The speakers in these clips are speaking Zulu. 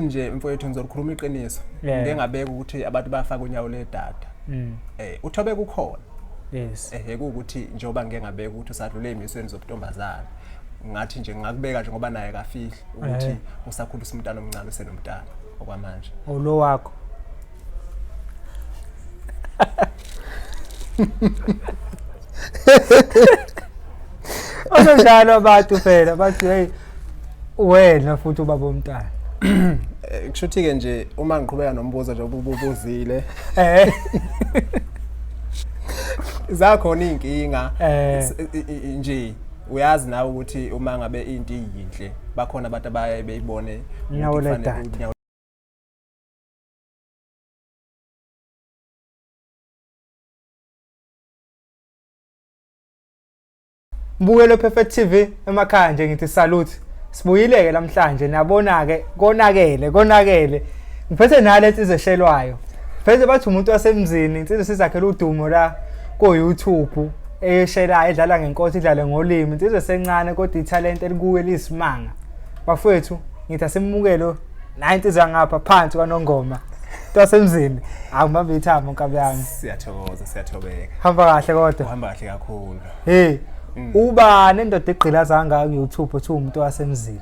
nje mfowethu ngizolikhuluma iqiniso ngengabeka ukuthi abantu bafaka unyawo ledada uThobeka ukhona yes ukuthi njoba ngengabeka ukuthi usadlule emisweni zobuntombazana ngathi nje ngakubeka nje ngoba naye kafihli ukuthi usakhulisa umntana omncane usenomntana okwamanje ulo wakho Onjalo abantu phela bathi hey wena futhi ubaba omntana kushuthi ke nje uma ngiqhubeka nombuzo nje ububuzile zakhona inkinga nje uyazi nawe ukuthi uma ngabe into iyinhle bakhona abantu abaye beyibone nyawo ledada Mbukelo Perfect TV emakhaya nje ngithi salute sibuyileke namhlanje nabona ke konakele ngiphethe nalethi izeshelwayo pheze bathi umuntu wasemzini insizwe sizakhela udumo la ko YouTube eshela edlala ngenkosi idlale ngolimi insizwe sencane kodwa italent elikuwe lisimanga bafethu ngithi asemukelo 90 zangapha phansi kwaNongoma wasemzini angibambe ithamo nkabi yami siyathobeka hamba kahle kodwa uhamba kahle kakhulu hey uba nendoda egqilaza ngayo YouTube uthi umuntu wasemzini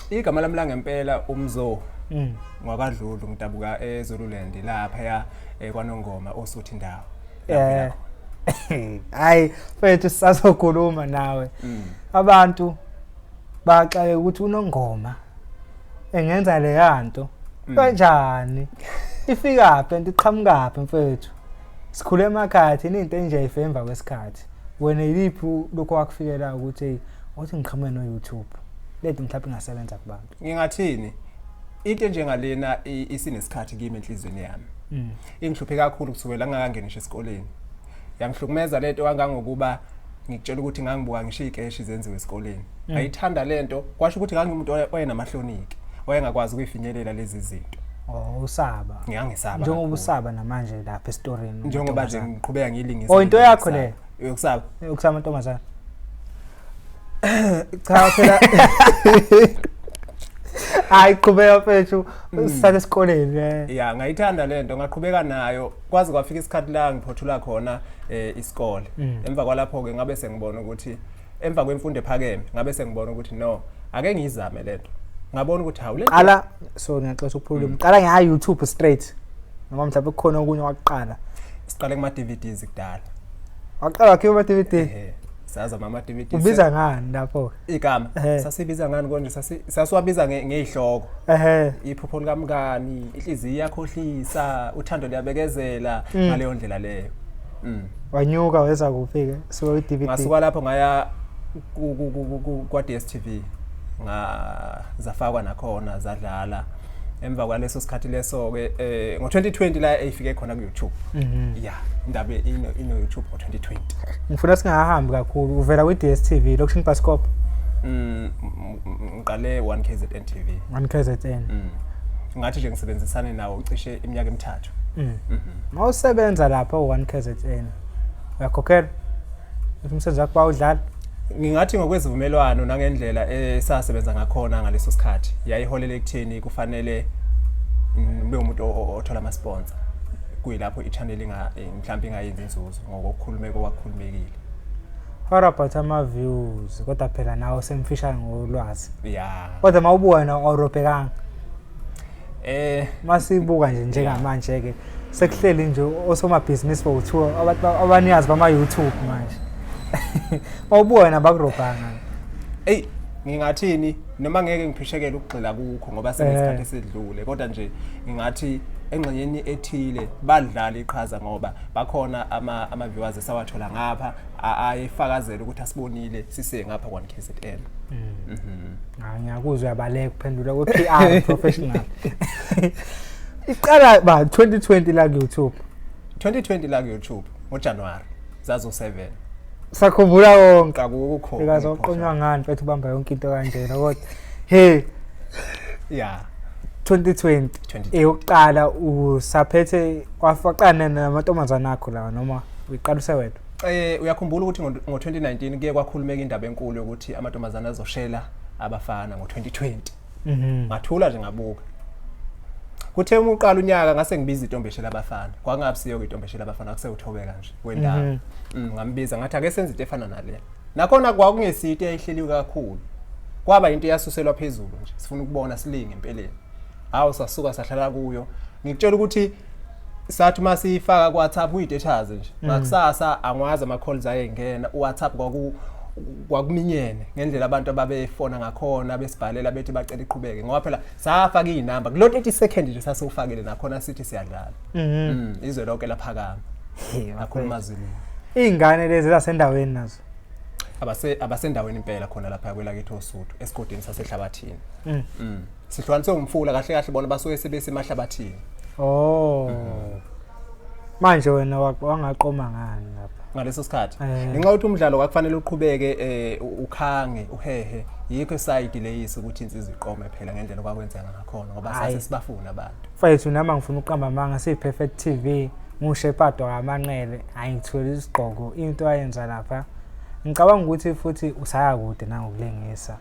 igama lami la ngempela umzo ngwakadlulu ngidabuka eZululand lapha ya kwaNongoma osuthi indawo hayi mfethu sisazokhuluma nawe abantu baxaye ukuthi uNongoma engenza le yanto kanjani ifika phi ndiqhamuka phi mfethu sikhule emakhaya into enje ifemva kwesikhathi wena iliphi lokho wakufikela ukuthi uthi ngiqhamuke no YouTube lethi mhlawumbe ngasebenza kubantu ngingathini into njengalena isinesikhathi kimi enhlizweni yami ingihluphe kakhulu kusukela ngangangena esikoleni yangihlukumeza lento kangangokuba ngikutshela ukuthi ngangibuka ngisho ikeshi izenziwe esikoleni ayithanda lento kwasho ukuthi ngangimuntu oyenamahloniki wayengakwazi ukuyifinyelela lezi zinto usaba ngiyangisaba njengoba usaba namanje lapha estoryini njengoba nje ngiqhubeka ngilingisa into yakho le yokusaba amantombazana cha phela ayiqhubeka mfethu usale esikoleni ya ngayithanda lento ngaqhubeka nayo kwazi kwafika isikhathi la ngiphothula khona isikole emva kwalapho ke ngabe sengibona ukuthi emva kwemfundo ephakeme ngabe sengibona ukuthi no ake ngizame lento ngabona ukuthi hawu lento qala so ngiyaxoxa ukuphuluma qala ngeya YouTube straight noma mhlawumbe kukhona okunye waqala siqale kuma DVDs kudala waqala kuma DVD saza mama DVDs ubiza ngani lapho igama sasibiza ngani konje sasiwabiza ngezihloko iphupho likamngani inhliziyo yakhohlisa uthando liyabekezela ngaleyo ndlela leyo wanyuka weza kuphi ke so iDVD ngasuka lapho ngaya kwa DStv zafakwa nakhona zadlala emva kwaleso sikhathi leso ke ngo2020 la efike khona ku YouTube yeah indaba ino YouTube ngo2020 ngifuna singahambi kakhulu uvela ku DStv lokushini Pascope ngiqale 1KZN TV 1KZN ngathi nje ngisebenzisane nawo ucishe iminyaka emithathu mawusebenza lapha 1KZN uyakhokhela umsebenzi wakho bawudlala ngingathi ngokwezivumelwano nangendlela esasebenza ngakhona ngaleso sikhathi yayiholela ekutheni kufanele ube umuntu othola ama sponsor kuyilapho ichannel mhlawumbe ingayenza inzuzo ngokukhulumeka kwakhulumekile how about ama views kodwa phela nawo semfisha ngolwazi yeah kodwa mawubuka na awurobhekanga masibuka nje njengamanje ke sekuhleli nje osoma business bawuthiwa abantu abaniyazi bama YouTube manje awubuka nabakurobhanga ngingathini noma ngeke ngiphishekele ukugxila kukho ngoba senesikhathi esidlule kodwa nje ngingathi engxenyeni ethile badlala iqhaza ngoba bakhona ama viewers esawathola ngapha ayifakazela ukuthi asibonile sise ngapha kwa1KZN ngiyakuzwa uyabaleka kuphendula ku PR professional iqala ba 2020 la ku YouTube 2020 la ku YouTube ngoJanuary zazo 7 sakhumbula konke akukho ikazoqonywa ngani mfethu ubamba yonke into kanjena kodwa hey yeah 2020 eyokuqala usaphethe kwafaqana namantombazana akho la noma uyiqala usewedwa uyakhumbula ukuthi ngo2019 kuye kwakhulumeka indaba enkulu yokuthi amantombazana azoshela abafana ngo2020 ngathula nje ngabuka kuthe uma uqala unyaka ngase ngibiza itombeshela abafana kwangabusiyo itombeshela abafana kusewuthobeka nje wendawo ngambiza ngathi ake senze into efana nale nakhona kwakungesito eyayihleliwe kakhulu kwaba into yasuselwa phezulu nje sifuna ukubona silinge empeleni hawo sasuka sahlala kuyo ngikutshela ukuthi sathi masifaka ku WhatsApp uyitethaze nje ngakusasa angwazi ama calls ayengena uWhatsApp kwakuminyene ngendlela abantu ababefona ngakhona besibhalela bethi bacela iqhubeke ngoba phela safaka izinamba kulo 30 seconds nje sasufakele nakhona sithi siyadlala izwe lonke laphakama akhuluma zini ingane lezi zasendaweni nazo abasendaweni impela khona lapha kwela kethu oSuthu esigodini sasehlabathini sihlukaniswe umfula kahle kahle bona basuke sebesemahlabathini manje wena wangaqoma ngani lapha ngaleso sikhathi ngenxa ukuthi umdlalo kwakufanele uqhubeke ukhange uhehe yikho side leyisi ukuthi insizwe iqome phela ngendlela okwakwenzeka ngakhona ngoba sase sibafuna abantu mfethu nama ngifuna uqamba amanga siPerfect TV ngushepado wamanqele ayitholi isigqoko into ayenza lapha ngicabanga ukuthi futhi usaya kude nangokulengisa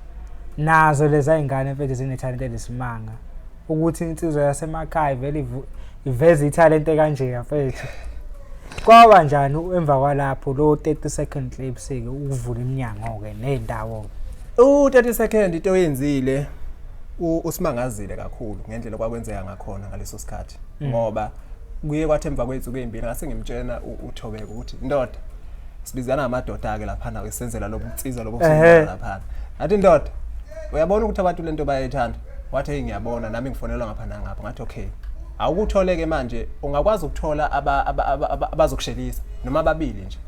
nazo leza ingane mfethu zinetalent elisimanga ukuthi insizwe yasemakhaya vele iveze italent kanje mfethu kwaba njani emva kwalapho lo 30 second clip sike ukuvula iminyango ke nendawo 30 second into oyenzile usimangazile kakhulu ngendlela okwakwenzeka ngakhona ngaleso sikhathi ngoba kuye kwathi emva kwethu kuyembili ngase ngimtshena uThobeka ukuthi ndoda sibizana amadoda ke lapha na esenzela lobutsiza lobusenza lapha athi ndoda uyabona ukuthi abantu lento bayayithanda wathi hey ngiyabona nami ngifonelwa ngapha nangapha ngathi okay awukutholeke manje ungakwazi ukuthola abazokushelisa noma ababili nje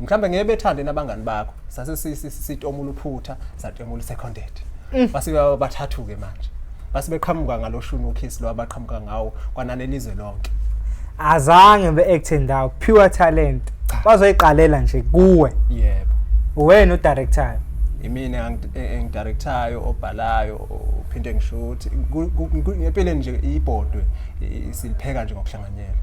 mhlambe ngeke bethande nabangani bakho sase sitomula uphutha satomula seconded basibe bathathu ke manje basibe qhamuka ngaloshuni uKhiss lo abaqhamuka ngawo kwanane elizwe lonke azange beact ndawo pure talent bazoyiqalela nje kuwe yebo wena udirector imina engidirectayo obhalayo uphinde ngishuthi ngempela nje ibhodwe silipheka nje ngokuhlanganyela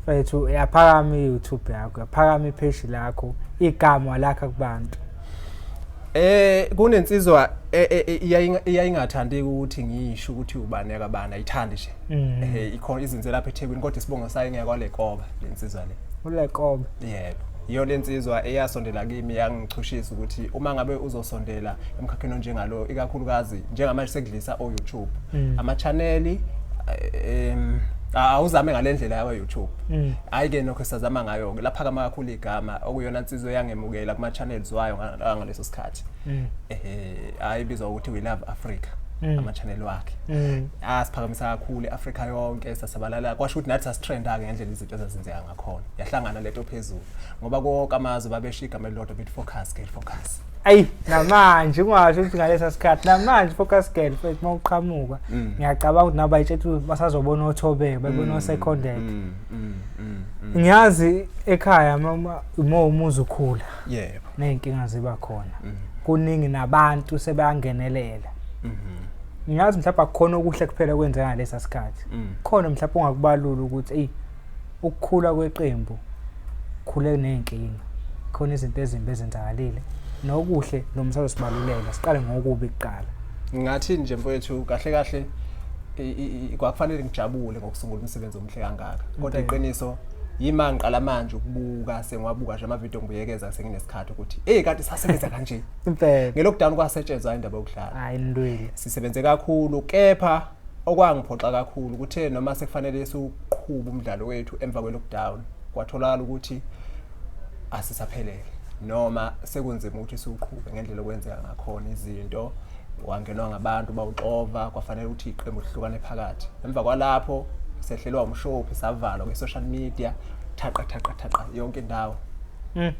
mfethu yaphakama iYouTube yakho yaphakama ipage lakho igama lakho kubantu kunensizwa iyayingathandi ukuthi ngisho ukuthi ubani yakabani ayithandi nje ikhona izinze lapha eThekwini kodwa isibongo sayo ngeke kwalekoba lensizwa le ulekoba yebo iyo lensizwa eyasondela kimi yangichushisa ukuthi uma ngabe uzosondela emkhakheni onjengalo ikakhulukazi njengamanje sekudlisa oYouTube ama channel awuzame ngalendlela yawe YouTube ayike nokho sazama ngayo lapha kama kakhulu igama okuyona insizwe yangemukela kuma channels wayo ngaleso sikhathi ayibizwa ukuthi We Love Africa ama channel wakhe asiphakamisa kakhulu eAfrica yonke sasabalala kwasho ukuthi nathi sasitrend ake ngendlela izinto ezazenzeka ngakhona yahlangana leto phezulu ngoba konke amazwe babeshika melodwa bethi focus girl focus ayi namanje ungasho ukuthi ngalesa sikhathi namanje focus girl mfethu mawuqhamuka ngiyacabanga ukuthi nabayithethu basazobona oThobeka babona oseconded ngiyazi ekhaya mama umuzi ukhula yebo nezinkinga ziba khona kuningi nabantu sebayangenelela ngiyazi mhlawumbe akukhona okuhle kuphela kwenzeka ngalesa sikhathi khona mhlawumbe ungakubalula ukuthi ukukhula kweqembu khule nezinkinga khona izinto ezimbi ezenzakalile nokuhle nomsalo sibalulela siqale ngokubi kuqala ngathi nje mfowethu kahle kahle kwakufanele ngijabule ngokusungula umsebenzi omhle kangaka kodwa iqiniso yima ngiqala manje ukubuka sengiwabuka nje ama video ngibuyekeza senginesikhathi ukuthi kanti sasebenza kanje impela ngelockdown kwasetshenzwa indaba yokudlala hayi ndwele sisebenze kakhulu kepha okwangiphoxa kakhulu kuthe noma sekufanele siqhubhe umdlalo wethu emva kwelockdown kwatholakala ukuthi asisaphelele noma sekunzima ukuthi siuqhube ngendlela okwenzeka ngakhona izinto wangenwa ngabantu bawuxova kwafanele ukuthi iqembu lihlukane phakathi emva kwalapho sehlelwa umshophi savalwa kwi-social media thaqa yonke indawo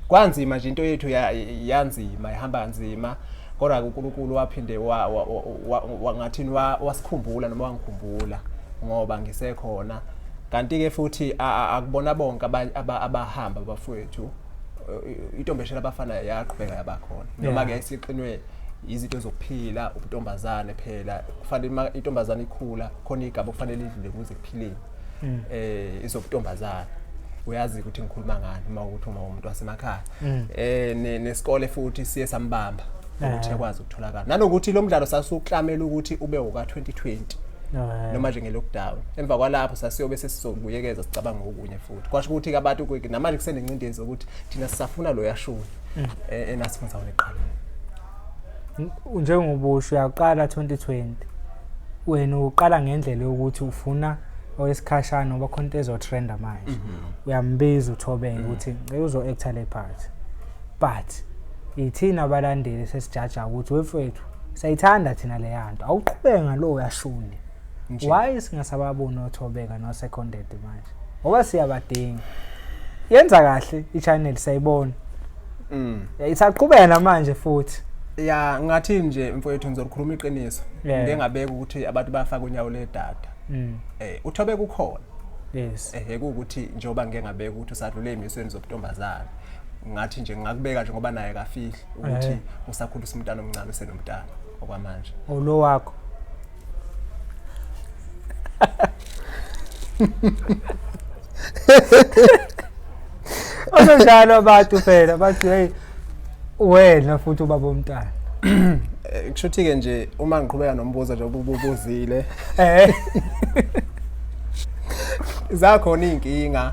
kwanzima nje into yethu yanzima ihamba kanzima kodwa uNkulunkulu waphinde wangathini wasikhumbula noma wangikhumbula ngoba ngisekhona kanti ke futhi akubona bonke abahamba bafowethu intombeshela abafana yaqhubeka yabakhona noma ke siqinwe izinto zokuphila ubuntombazane phela kufanele intombazane ikhula khona igaba kufanele idlule kuze kuphileni izobuntombazane uyazi ukuthi ngikhuluma ngani uma ukuthi umuntu wasemakhaya nesikole futhi siye sambamba ukuthi ekwazi ukutholakala nanokuthi lo mdlalo sasuklamela ukuthi ube uka 2020 noma nje ngelockdown emva kwalapho sasiyobe sesizobuyekeza sicabanga okunye futhi kwasho ukuthi ke abantu kwiki namanje kusenencindezi ukuthi thina sisafuna lo yashuni enasifunza uneqala njengobusho uyaqala 2020 wena uqala ngendlela yokuthi ufuna owesikhashana ngoba khona into ezotrenda manje uyambiza uThobeka ukuthi ngeke uzo actor le part but ithina abalandeli sesijaja ukuthi wefethu sayithanda thina le yanto awuqhubeke ngalo yashuni why singasababona uThobeka no seconded manje ngoba siyabadinga yenza kahle ichannel sayibona isaqhubeka manje futhi ya ngathi nje mfowethu ngizokhuluma iqiniso ngengabeka ukuthi abantu bafaka unyawo le data uThobeka ukhona yes ukuthi njoba ngeke ngabeka ukuthi usadlule emisweni zobuntombazana ngathi nje ngakubeka nje ngoba naye kafihli ukuthi usakhulisa umntana omncane usenomntana okwamanje lo wakho Okunjalo abantu phela bathi hey wena futhi ubaba omntana kushuthi ke nje uma ngiqhubeka nombuzo nje ububuzile zakhona inkinga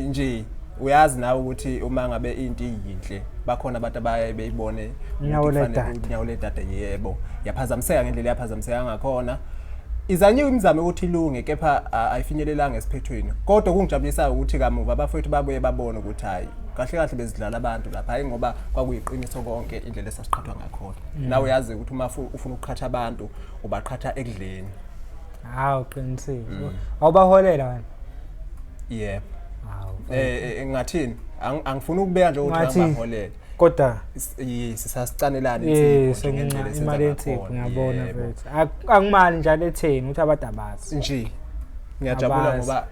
nje uyazi nawe ukuthi uma ngabe into iyinhle bakhona abantu abaye beyibone unyawo le data yebo yaphazamiseka ngendlela yaphazamiseka ngakhona izanyiwe imizamo ukuthi ilunge kepha ayifinyelelanga esiphethweni kodwa kungijabulisa ukuthi kamuva abafowethu babuye babone ukuthi hayi kahle kahle bezidlala abantu lapha hayi ngoba kwakuyiqiniso konke indlela esasiqhathwa ngakhona nawe uyazi ukuthi uma ufuna ukuqhatha abantu ubaqhatha ekudleni hawo qinisile awubaholela wena yebo ngathini angifuni ukubeka nje ukuthi angibaholela kodwa sisasicanelana ngendlela imali ethiphu ngiyabona mfethu angimali njalo etheni ukuthi abadabazi nje ngiyajabula ngoba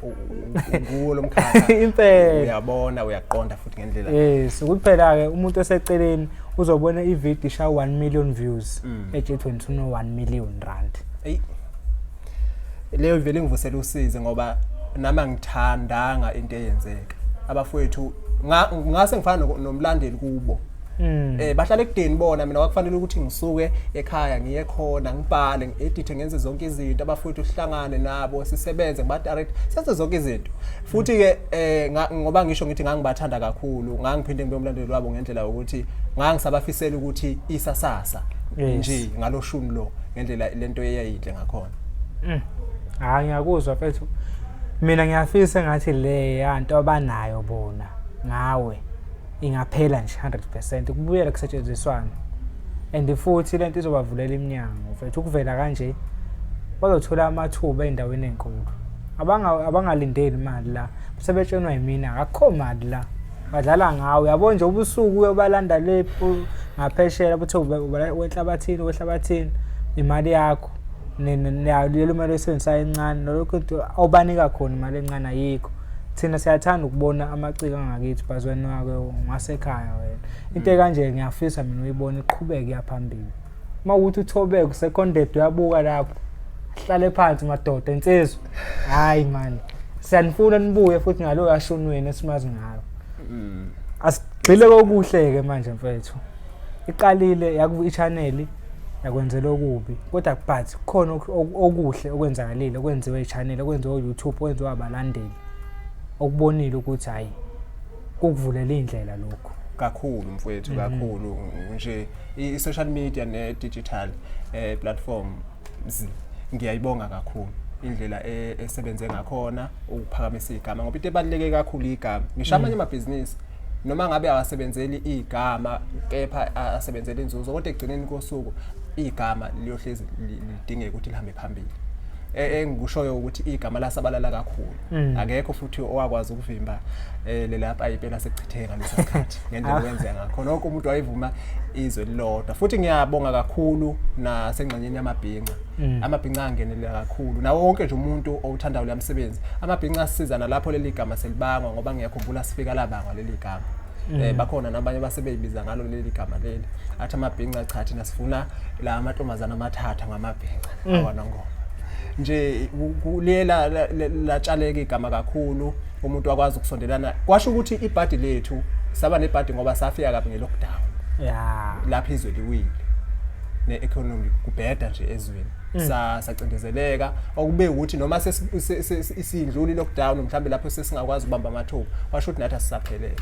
nguwo lo mkhakha impela uyabona uyaqonda futhi ngendlela yes ukuphela ke umuntu oseceleni uzobona ivideo isha 1 million views eje22 no 1 million rand leyo vele ngivusela usize ngoba nama ngithandanga into eyenzeka abafowethu ngase ngifana nomlandeli kubo bahlala ekudeni bona mina wakufanele ukuthi ngisuke ekhaya ngiye khona ngibhale ngiedit ngenze zonke izinto abafowethu uhlangane nabo sisebenze ngibadirect senze zonke izinto futhi ke ngoba ngisho ngithi ngangibathanda kakhulu ngangiphinde ngibe umlandeli wabo ngendlela ukuthi ngangisabafisela ukuthi isasasa nje ngaloshuni lo ngendlela lento eyayidle ngakhona hayi ngiyakuzwa mfethu mina ngiyafisa ngathi le yanto abanayo bona ngawe ingaphela nje 100% kubuyela kusetshenziswana and futhi lento izobavulela iminyango mfethu ukuvela kanje bazothola amathuba endaweni enkulu abangalindeli imali la sebetshenwa yimina akukho imali la badlala ngawe yabo nje ubusuku uyobalanda lephu ngapheshela buthi wehlabathini imali yakho lelo mali esenzisa encane lokho awubanika khona imali encane ayikho thina siyathanda ukubona amaciko angakithi bazweni wake ngasekhaya wena into kanje ngiyafisa mina uyibona iqhubeke yaphambili uma ukuthi uThobeka seconded uyabuka lapho hlale phansi madoda insizwe hayi man siyanifuna nibuye futhi ngalo yashonweni esimazi ngayo asigcile kokuhleke manje mfethu iqalile yaku ichannel yakwenzela okubi kodwa but khona okuhle okwenzakalile okwenziwe ichannel okwenziwe YouTube okwenziwe abalandeli okubonile ukuthi hayi kukuvulela indlela lokho kakhulu mfowethu kakhulu nje i-social media ne-digital platform ngiyayibonga kakhulu indlela esebenze ngakhona ukuphakamisa igama ngoba into ebaluleke kakhulu igama ngisho amanye amabhizinisi noma ngabe awasebenzeli igama kepha asebenzela inzuzo kodwa egcineni kosuku igama liyohlezi lidingeka ukuthi lihambe phambili engikushoyo ukuthi igama lasabalala kakhulu akekho futhi owakwazi ukuvimba lelapha iphela sekuchitheka lesikhathi ngendlela wenza ngakho nonke umuntu wayivuma izwe lilodwa futhi ngiyabonga kakhulu nasengxenyeni yamabhinqa amabhinqa angenelela kakhulu nawo wonke nje umuntu owuthandayo lamsebenzi amabhinqa asizana lapho leli gama selibangwa ngoba ngiyakhumbula sifika labangwa leli gama bakhona nabanye basebeyibiza ngalo leli gama leli athi amabhinqa cha thina sifuna la amantombazana amathatha ngamabhinqa awanongoma nje kulela latshaleka igama kakhulu umuntu akwazi ukusondelana kwasho ukuthi ibhadi lethu saba nebhadi ngoba safika kabi ngelockdown yeah lapha izwe liwile neeconomy kubheda nje ezweni sacindezeleka okube ukuthi noma isindluli lockdown mhlambe lapho sesingakwazi ubamba amathuba washo ukuthi nathi asisaphelele.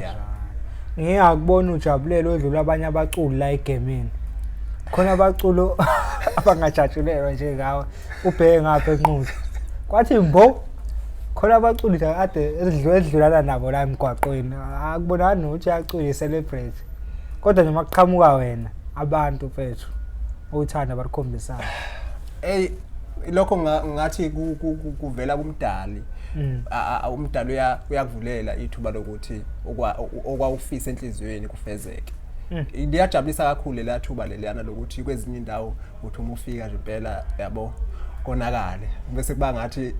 Yeah. Ngiyakubona ujabulele odlula abanye abaculi la egameni. Khona abaculo abangajatshulelwa nje ngawe ubheke ngapha enquthu. Kwathi mbo khona abaculi ade edlulana nabo la emgwaqweni. Akubonani ukuthi uyacula celebrate. Kodwa nje makuqhamuka wena abantu mfethu uthanda barikhombisana. Lokho ngathi kuvela kumdali. Umdali uyakuvulela ithuba lokuthi okwawufisa enhlizweni kufezeke. Liyajabulisa kakhulu le thuba leliyana lokuthi kwezinye indawo uthi uma ufika nje impela yabo konakale bese kuba ngathi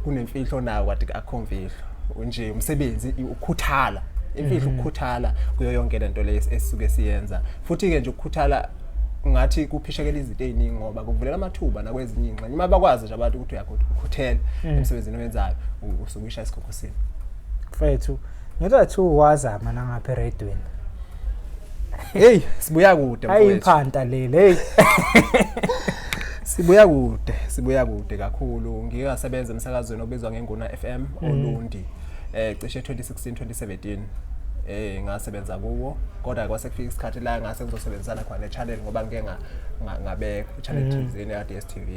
kunemfihlo nayo kade akhomfihlo nje umsebenzi ukukhuthala imfihlo ukukhuthala kuyo yonke lento le esisuke siyenza futhi ke nje ukukhuthala ngathi kuphishekela izinto eziningi ngoba kuvulela amathuba nakwezinye ingxenye uma bakwazi nje abantu ukuthi uyakhuthela emsebenzini owenzayo usukisha isikhokhosini mfethu ngizathu wazama nangapha eredweni. Hey sibuya kude mfowethu. Ayiphanta lele hey. Sibuya kude kakhulu. Ngikasebenza emsakazweni obizwa ngeNguna FM Olundi. Cishe 2016 2017. Ngasebenza kuwo kodwa kwase kufika isikhathi la ngase ngizosebenzisana khona ne-channel ngoba ngeke ngabe i-channel thizeni ya DStv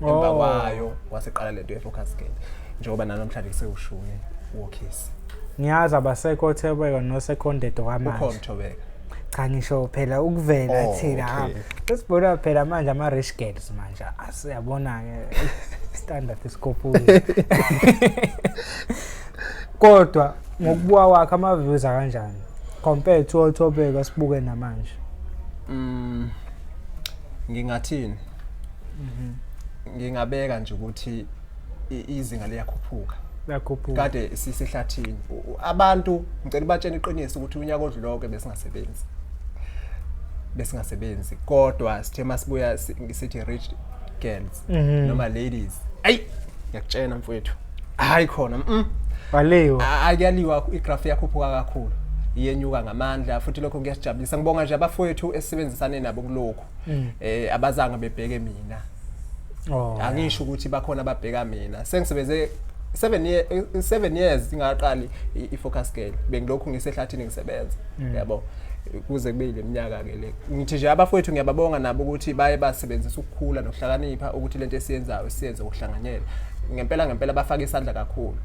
emva kwayo waseqala lento ye-focus game njengoba namhlanje sewushuni wokhisi. Ngiyazi abasekho Thobeka nosekhondedo kwamanje. Ukhona Thobeka. Cha ngisho phela ukuvela thina sesibona phela manje ama rich girls manje asiyabona ke standard isikopuli kodwa ngokubuka wakhe ama views kanjani compared to Thobeka sibuke namanje. Ngingathini ngingabeka nje ukuthi izinga liyakhuphuka kade sisihlathini abantu ngicela batshene iqiniso ukuthi unyaka odluloko besingasebenzi kodwa sithe masibuya sithi rich girls noma ladies ngiyakutshena mfowethu hayi khona walewa ayaliwa igraph yakhuphuka kakhulu iyenyuka ngamandla futhi lokho ngiyasijabulisa ngibonga nje abafowethu esebenzisane nabo kuloko abazange bebheke mina angisho ukuthi bakhona ababheka mina sengisebenze 7 years ngaqali i-focus scale bengilokhu ngisehlathini ngisebenza yabo kuze kube leminyaka ke le ngithi nje abafowethu ngiyababonga nabo ukuthi baye basebenzisa ukukhula nokuhlakanipha ukuthi lento esiyenzayo siyenze ukuhlanganyela ngempela bafaka isandla kakhulu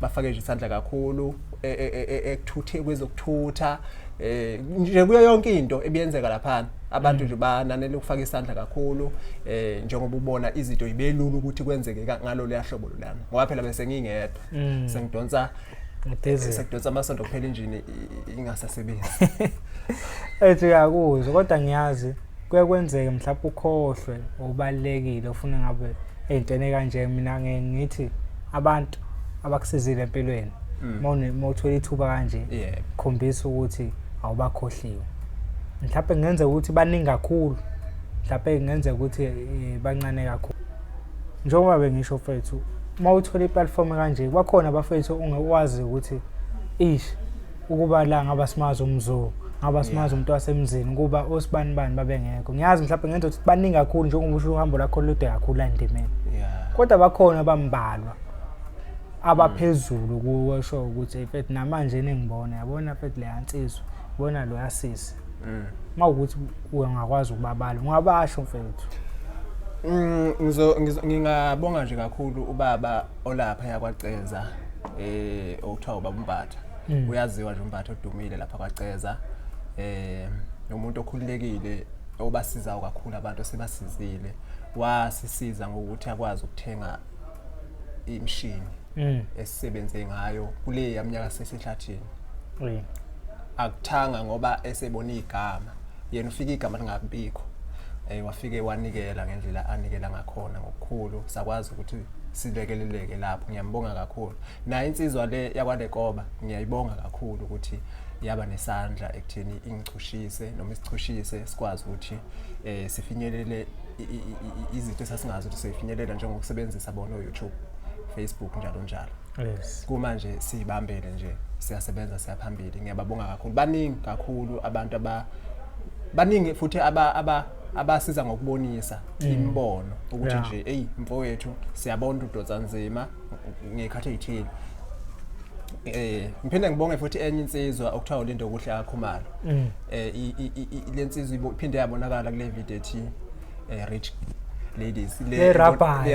bafake nje isandla kakhulu ekuthuthe kwezokuthutha nje kuyo yonke into ebiyenzeka lapha abantu nje bananele ukufaka isandla kakhulu njengoba ubona izinto ibelula ukuthi kwenzeke ngalo leyahlobo lana ngoba phela bese ngingedwa sengidonsa sekudonsa amasonto kuphela injini ingasasebenzi ethi yakuzwa kodwa ngiyazi kuyakwenzeka mhlawumbe ukhohlwe obalekile ufuna ngabe eyintene kanje mina ngithi abantu abakusizile empilweni mawuthola ithuba kanje khombisa ukuthi awubakhohliwe mhlawumbe ngenze ukuthi baningi kakhulu mhlawumbe ngenze ukuthi bancane kakhulu njengoba bengisho mfethu mawuthola iplatform kanje kwakhona abafethu ungekwazi ukuthi ukuba la ngaba simazi umzo ngaba simazi umuntu wasemzini kuba osibani babengekho ngiyazi mhlawumbe ngenze ukuthi baningi kakhulu njengoba usho uhambo lakho lude kakhulu endimeni kodwa bakhona bambalwa abaphezulu kuwesho ukuthi mfethu namanje ningibona yabona mfethu le yansizwa bona lo yasisi mawukuthi uyangakwazi ukubabala ungabasho mfethu. Ngingabonga nje kakhulu ubaba olapha yakwaceza okuthiwa ubaba Mbatha uyaziwa nje uMbatha odumile lapha kwaceza umuntu okhululekile obasiza kakhulu abantu sebasizile wasisiza ngokuthi akwazi ukuthenga imshini esisebenze ngayo kule yaminyaka sesihlathini akuthanga ngoba esebona igama yena ufika igama lingabikho wafike wanikela ngendlela anikela ngakhona ngokukhulu sakwazi ukuthi silekeleleke lapho ngiyambonga kakhulu na insizwa le yakwaNeqoba ngiyayibonga kakhulu ukuthi yaba nesandla ekutheni ingichushise noma isichushise sikwazi ukuthi sifinyelele izinto esasingazi ukuthi sifinyelela njengokusebenzisa bona YouTube Facebook njalo yes kumanje sibambele nje siyasebenza siyaphambili ngiyababonga kakhulu baningi kakhulu abantu baningi futhi abasiza ngokubonisa imbono ukuthi nje hey mfowethu siyabona udonsa nzima ngekhathi ezithile. Ngiphinde ngibonge futhi enye insizwa okuthiwa uLindo kuhle kakhumalo. Le insizwa iphinde yabonakala kule video ethi rich ladies le rapa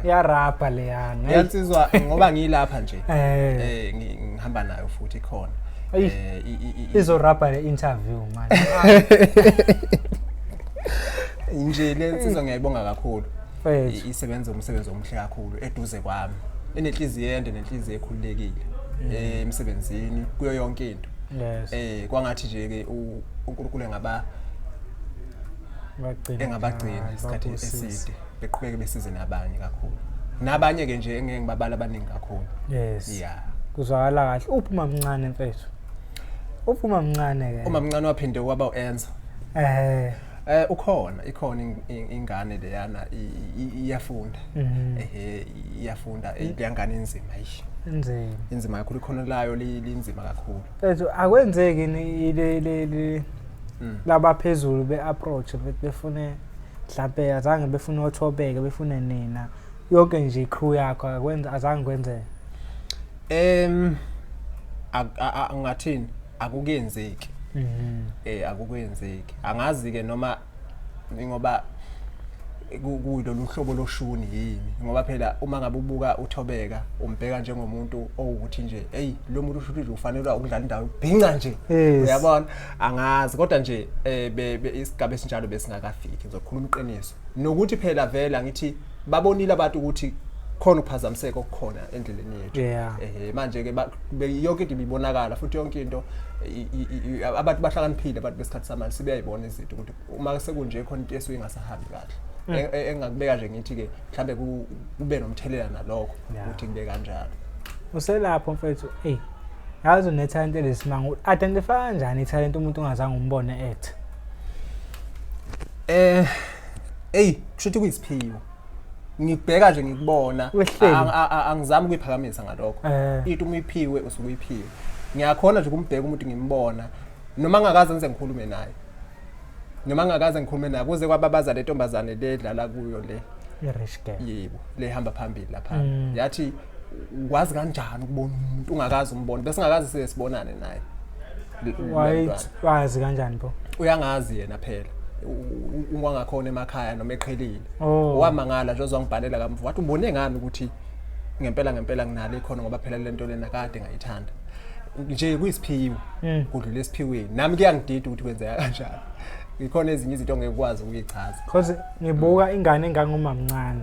ya rapa leyana yansizwa ngoba ngilapha nje ngihamba nayo futhi khona izo rapa le interview man nje le nsizwa ngiyayibonga kakhulu isebenza umsebenzi omuhle kakhulu eduze kwami enenhliziyo ende nenhliziyo ekhululekile emsebenzini kuyo yonke into kwangathi nje ke uNkulunkulu engabagcina isikhathi eside beqhubeke besize nabanye kakhulu nabanye ke nje engeke ngibabala abaningi kakhulu. Yeah kuzwakala kahle. Uphuma mncane mfethu, uphuma mncane ke uma mncane waphinde kwaba uEnzo ikhona ingane leyana iyafunda iyafunda leyangane inzima inzima kakhulu ikhona layo linzima kakhulu mfethu akwenzeki ile laba phezulu beapproach befune mhlawumbe azange befune uThobeka befune nina yonke nje icrew yakho azange kwenzeke angathini akukenzeki akukenzeki angazi ke noma ngoba kuyilolu hlobo loshuni yini ngoba phela uma ngabe ubuka uThobeka umbheka njengomuntu owukuthi nje hey lo muntu usho ukuthi ufanele ukudlala indawo ibhinca nje uyabona angazi kodwa nje isigaba esinjalo besingakafiki ngizokhuluma iqiniso nokuthi phela vela ngithi babonile abantu ukuthi khona ukuphazamiseka okukhona endleleni yethu manje ke yonke into ibonakala futhi yonke into abantu bahlakaniphile abantu besikhathi samanje sibeyayibona izinto ukuthi uma sekunje khona into esuke ingasahambi kahle engakubeka nje ngithi ke mhlambe kube nomthelela nalokho ukuthi kube kanjalo uselapho mfethu yazi unetalent lesimanga identify kanjani italent umuntu ongazange umbone ethi kushuthi kuyisiphiwo ngibheka nje ngikubona angizami ukuyiphakamisa ngalokho into umiphiwe usukuyiphiwe ngiyakhona nje ukumbheka umuntu ngimbona noma ngakaze ngize ngikhulume naye kuze kwababaza le ntombazane ledlala kuyo le rich girl yebo lehamba phambili lapha yathi ukwazi kanjani ukubona umuntu ungakazi umbona bese ngakazi sesibonane naye wazi kanjani bo uyangazi yena phela ungangakhona emakhaya noma eqhelile wamangala nje ozwangibhalela kamvu wathi ubone ngani ukuthi ngempela nginalo ikhono ngoba phela lento lena kade ngayithanda nje kuyisiphiwo kudlula esiphiweni nami kuyangidida ukuthi kwenzeka kanjalo ikhona ezinye izinto ongekwazi ukuyichaza because ngibuka ingane engangomamncane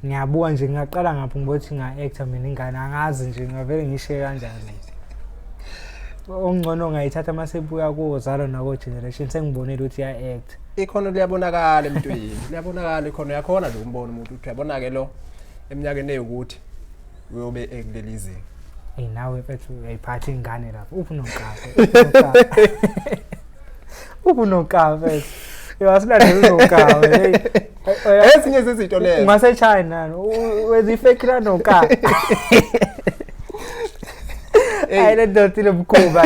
ngiyabuka nje ngiyaqala ngapha ngokuthi nga-actor mina ingane angazi nje ngavele ngishiye kanjani ongcono ngayithatha masebuya kuwozalo nako generation sengibonile ukuthi iya-act ikhono liyabonakala emntwini liyabonakala ikhono yakhona nje umbona umuntu ukuthi yabona ke lo eminyakeni eyokuthi uyobe ekulelize nawe mfethu uyayiphatha ingane lapho ubunokafe yasilanda unokafe ezinye izinto lezo ngase China wezifekira noka ayile dotile mkhuba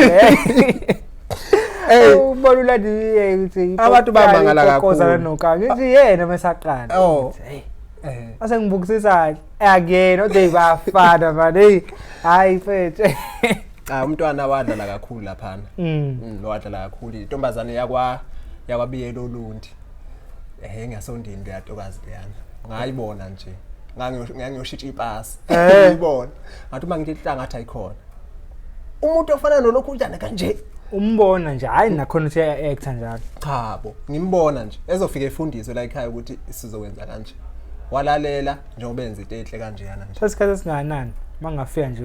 ubonula ukuthi abantu bamangala kakhulu noka ngithi yena mesaqala ase ngibukisisa again ode bafana manje hayi mfethu umntwana wadlala kakhulu laphana lo wadlala kakhulu intombazane yakwabiyela olundi ngasondini leyatokazi leyana ngayibona nje ngangiyoshintsha ipasi ngiyibona ngathi uma ngithi ngathi ayikhona umuntu ofana nolokhu njani kanje umbona nje hayi nakhona ukuthi actor njalo chabo ngimbona nje ezofika efundiswe la ekhaya ukuthi sizokwenza kanje walalela njengoba benza into enhle kanjeyana nje sesikhathi esinganani mangafika nje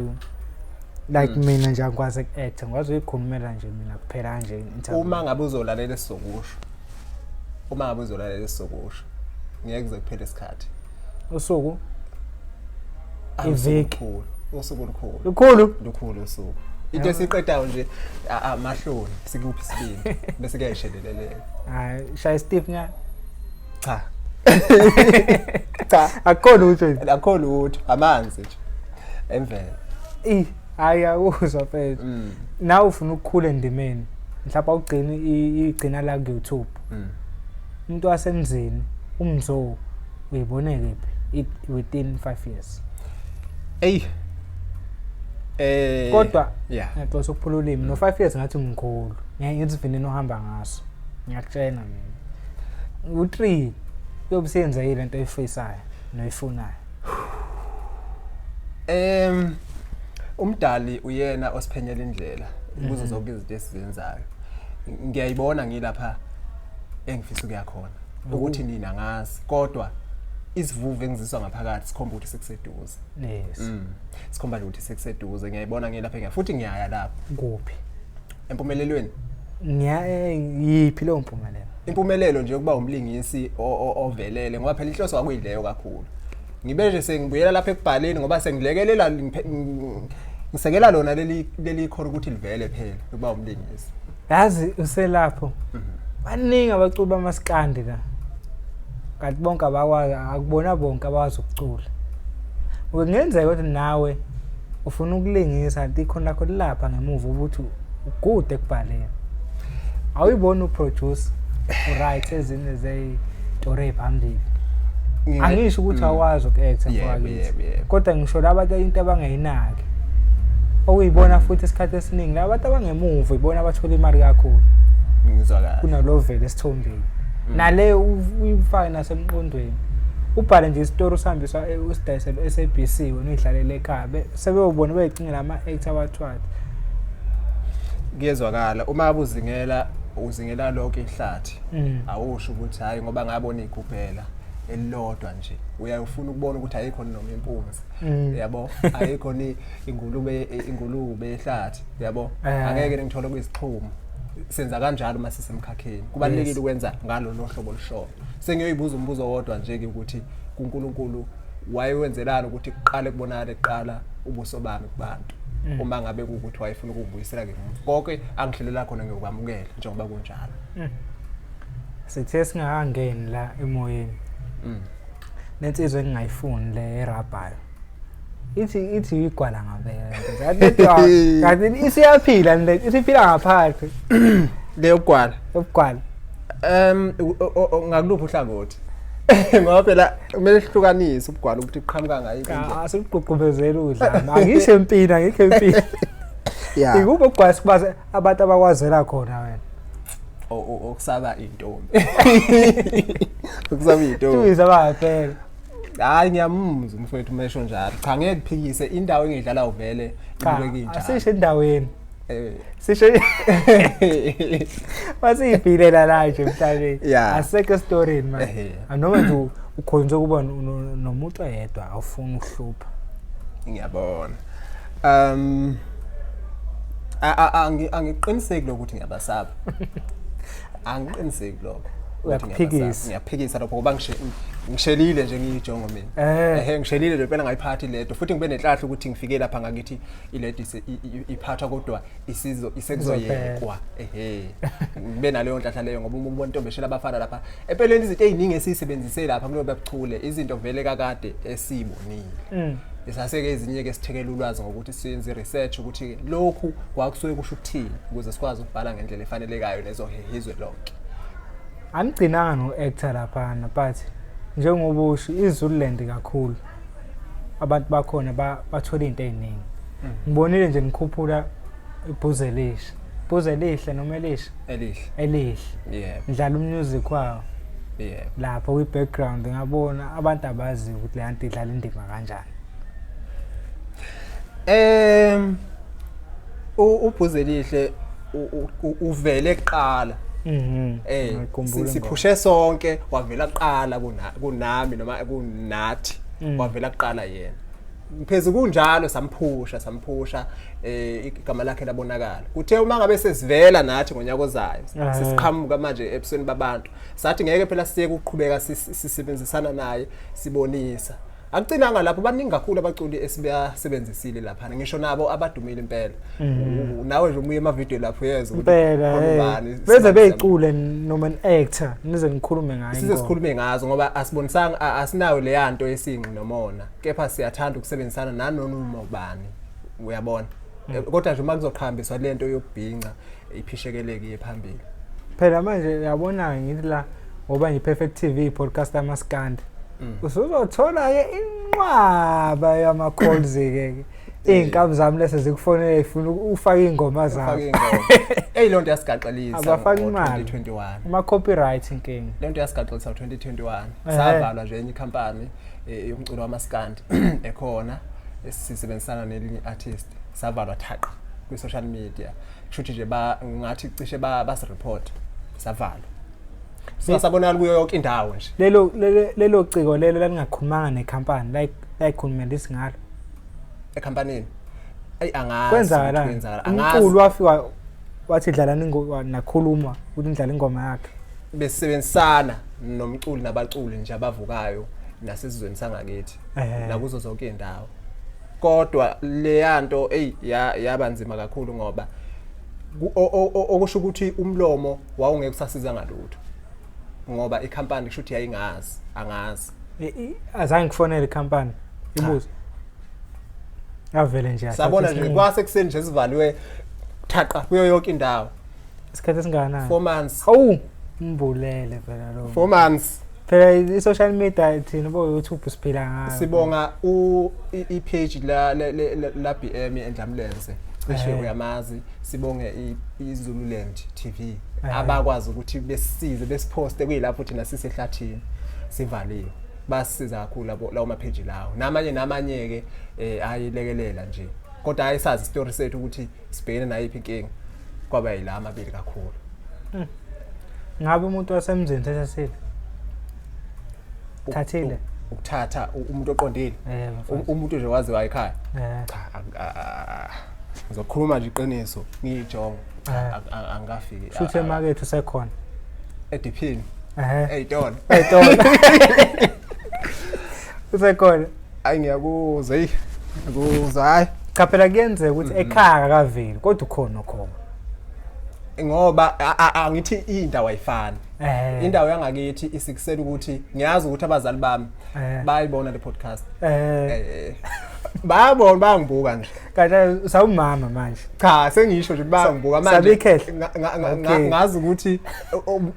like mina nje angikwazi ukuactor ngikwazi ukukhulumela nje mina kuphela nje uma ngabe uzolalela esizokusho ngeke kuze kuphele isikhathi usuku iviki usuku lukhulu usuku into esiqedayo nje amahloni sikuphi sibini bese kuyayishelelele hayi shaya Steve nya cha akho lutho amanzi nje emvelo ayawuzwa phela nawe ufuna ukukhula endimeni mhlawumbe ugcina la ku YouTube Mtwasemzini umzo uyibone kephi within 5 years? Kodwa ngiyaqosa ukuphula ulimi no 5 years ngathi ngikhulu. Ngiyayenza ivinini ohamba ngaso. Ngiyakutshela mina. U3 yobusenza yile nto eyifisayo noyifunayo. Umdali uyena osiphenyela indlela kuzo zonke izinto esizenzayo. Ngiyayibona ngilapha engifisa ukuya khona. Ukuthi nina ngazi kodwa isivuvu engiziswa ngaphakathi sikhomba ukuthi sekuseduze. Yes. Sikhomba ukuthi sekuseduze. Ngiyayibona ngilapha ngiya futhi ngiyaya lapho. Kuphi? Empumelelweni. Yiphi lo mpumelelo? Impumelelo nje ukuba umlingisi ovelele ngoba phela inhloso akuyidleyo kakhulu. Ngibe nje sengibuyela lapha ekubhaleni ngoba sengilekelela ngisekela lona leli khona ukuthi livele phela ukuba umlingisi. Yazi uselapho. Baningi abaculi bamaskandi la. Kanti bonke abakwazi akubona bonke abawazi ukucula. Kungenzeka ukuthi nawe ufuna ukulingisa kanti ikhona lakho lapha ngemuva ukuthi ukude ekubhaleni. Awuyibona uproduce uright ezinye zezitori phambili. Angisho ukuthi awazi ukuacta mfowethu. Kodwa ngisho labantu into abangayinaki. Okuyibona futhi isikhathi esiningi labantu abangemuva ibona abathola imali kakhulu. Ngizwakala. Kunalo vele esithombeni. Nale uyifaka nasemqondweni. Ubhale nje isitori usihambiswa usidayisela SABC wena uyidlalele ekhaya. Sebeyobona beyicinga lama actor abathwathi. Ngiyezwakala uma uzingela lonke ihlathi. Awusho ukuthi hayi ngoba ngabona ikuphela elilodwa nje. Uyayifuna ukubona ukuthi ayikho noma impunzi. Yabo? Ayikho ni ingulube ehlathi. Yabo? Angeke ngithole kuyisixhumo. Senza kanjalo uma sisemkhakheni. Kubalekile ukwenza ngalo lohlobo olushona. Sengiyoyibuza umbuzo wodwa nje ukuthi kuNkulunkulu wayewenzelana ukuthi kuqale kubonakala eqala ubuso bami kubantu. Uma ngabe ukuthi wayefuna ukubuyisela ke konke angihlelela khona ngiyokwamukela njengoba kunjalo. Sithe singakangeni la emoyeni. Nensizwe engingayifuni le erabhayo. Ithi igwala ngabela. Kanti isiyaphila nje isiphila ngaphakathi. Le ugwala. Ubugwala. Ngakuluphi uhlangothi? Ngoba phela kumele sihlukanise ubugwala ukuthi uqhamuka ngayo into. Asikuqhuqhubezela udlama. Angisho empini, angikho empini. Yeah. Ikuphi ubugwala sibaze abantu abakwazela khona wena? Okusaba intombi. Okusaba intombi. Tuyisa baphela. Hayi ngiyamuzwa mfowethu mesho njalo. Cha ngeke kuphikise indawo engidlala uvele ibukeke njalo. Asisho endaweni. Sisho wasiyibhilela la nje emhlabeni. Aseke story manje. Anoma nje ukhonze kuba nomuntu oyedwa awufuni ukuhlupha. Ngiyabona. Angiqiniseki ukuthi ngiyabasaba. Angiqiniseki lokho. Ngiyaphikisa lapho ngoba ngishelile nje ngiyijongo mina. Ngishelile nje phela ngayiphathi ledo futhi ngibe nenhlahla ukuthi ngifike lapha ngakithi iledi iphathwa kodwa isizo isekuzoyekwa. Ngibe naleyo nhlahla leyo ngoba umuntu ontombeshela abafana lapha. Empeleni izinto eziningi esisebenzise lapha kulo bebuchule izinto vele kakade esibonile. Isaseke ezinye ke sithekela ulwazi ngokuthi siyenze research ukuthi lokhu kwakusuke kusho ukuthini ukuze sikwazi ukubhala ngendlela efanelekayo nezohehizwe lonke. Angigcinanga no-actor laphana but njengoba usho iZululand kakhulu abantu bakhona bathola izinto eziningi. Ngibonile nje ngikhuphula ibhuzelihle. Ibhuzelihle noma elihle? Elihle. Yeah. Ngidlala umusic wawo. Yeah. Lapho kwi background ngabona abantu abazi ukuthi le nto idlala indima kanjani. Ubhuzelihle uvele eqala. Siphushe sonke wavela kuqala kunami noma kunathi wavela kuqala yena. Pheze kunjalo samphusha igama lakhe labonakala. Kuthe uma ngabe sesivela nathi ngonyaka ozayo sesiqhamuka manje ebusweni babantu. Sathi ngeke phela siye ukuqhubeka sisebenzisana naye sibonisa. Akucinanga lapho baningi kakhulu abaculi esibasebenzisile lapha. Ngisho nabo abadumile impela. Nawe nje umuye ama video lapho yezwe impela. Beze beyicule noma an actor nize nikhulume ngayo. Sikhulume ngazo ngoba asibonisanga asinayo le yanto yesinqi nomona. Kepha siyathanda ukusebenzisana nanoma ubani. Uyabona? Kodwa nje uma kuzoqhambiswa lento yokubhinqa iphishekeleke phambili. Phela manje uyabona ngithi la ngoba ngiPerfect TV podcast amaskandi usuzothola ke inqwaba yama calls ke inkabi zami lese zikufonela ifuna ufaka ingoma zakho lonto yasigaxelisa abafaki imali 2021 ama copyright inkingi lento yasigaxelisa 2021 savalwa nje enye ikhampani yomculo wamaskandi ekhona esisebenzisana nelinye artist savalwa thaqa ku social media kushuthi nje ngathi cishe basireport savalwa sasabonakala kuyo yonke indawo nje lelo ciko lelo lalingakhulumanga nekhampani like khulumela isingalo ekhampanini angazi kwenzakala umculo wafika wathi dlalana nakhuluma ukuthi indlala ingoma yakhe besebenzisana nomculi nabaculi nje abavukayo nasesizweni sangakithi nakuzo zonke indawo kodwa le yanto yabanzima kakhulu ngoba okusho ukuthi umlomo wawungeke usasiza ngalutho ngoba ikhampani kusho ukuthi yayingazi angazi azange kufonele ikhampani ibuzo avele nje sabona nje kwase kuseni nje sivaliwe thaqa kuyo yonke indawo isikhathi esingana 4 months umbulele phela lo 4 months phela i-social media thina bo YouTube siphila ngayo sibonga i-page la BM eNdlamlenze cishe uyamazi sibonge iZululand TV abakwazi ukuthi besisize besiposte kuyilapho thina sisehlathini sivaliwe basisiza kakhulu lawo mapage lawo namanye ke ayilekelela nje kodwa ayisazi story sethu ukuthi sibhekene nayiphi inkingi kwaba yila amabili kakhulu ngabe umuntu wasemzini sesasile thathile ukuthatha umuntu oqondile umuntu nje wazi wayikhaya cha ngizokhuluma nje iqiniso ngiyijonga angafiki futhi emarket usekhona ediphini eyitona usekhona ayi ngiyakuzwa ngiyakuzwa hayi cha phela kuyenzeka ukuthi ekhaya akaveli kodwa ukhona ngoba angithi indawo ayifani indawo yangakithi isikusela ukuthi ngiyazi ukuthi abazali bami bayibona le podcast bayabona bayangibuka nje kanti sawumama manje cha sengisho nje bayangibuka manje ngazi ukuthi